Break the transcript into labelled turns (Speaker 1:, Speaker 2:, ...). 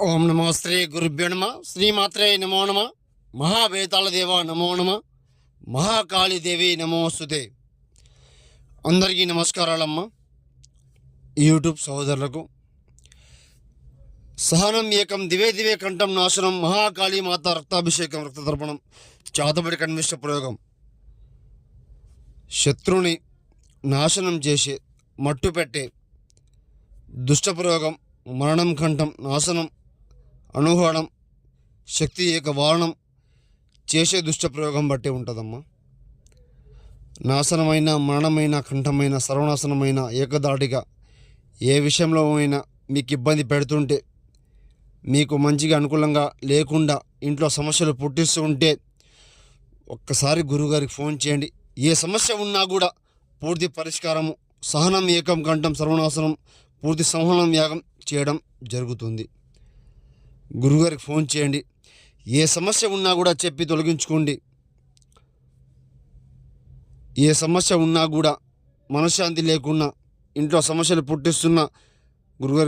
Speaker 1: ఓం నమో శ్రీ గురుభ్యో నమ శ్రీమాత్రే నమో నమ మహావేతాళ దేవ నమో నమ మహాకాళీదేవి నమోస్తుతే. అందరికీ నమస్కారాలమ్మ. యూట్యూబ్ సహోదరులకు సహనం ఏకం దివే దివే కంఠం నాశనం మహాకాళీ మాత రక్తాభిషేకం రక్తతర్పణం చాతబడి కన్విష్ట ప్రయోగం. శత్రుని నాశనం చేసే మట్టు పెట్టే దుష్ట ప్రయోగం మరణం కంఠం నాశనం అనుహరణం శక్తి ఏక వారణం చేసే దుష్ట ప్రయోగం బట్టి ఉంటుందమ్మా. నాశనమైన మరణమైన కంఠమైన సర్వనాశనమైన ఏకదాటిగా ఏ విషయంలో అయినా మీకు ఇబ్బంది పెడుతుంటే, మీకు మంచిగా అనుకూలంగా లేకుండా ఇంట్లో సమస్యలు పుట్టిస్తూ ఉంటే ఒక్కసారి గురువుగారికి ఫోన్ చేయండి. ఏ సమస్య ఉన్నా కూడా పూర్తి పరిష్కారము సహనం ఏకం కంఠం సర్వనాశనం పూర్తి సంహనం యాగం చేయడం జరుగుతుంది. గురుగారికి ఫోన్ చేయండి. ఏ సమస్య ఉన్నా కూడా చెప్పి తొలగించుకోండి. ఏ సమస్య ఉన్నా కూడా మనశ్శాంతి లేకున్నా ఇంట్లో సమస్యలు పుట్టిస్తున్న గురుగారికి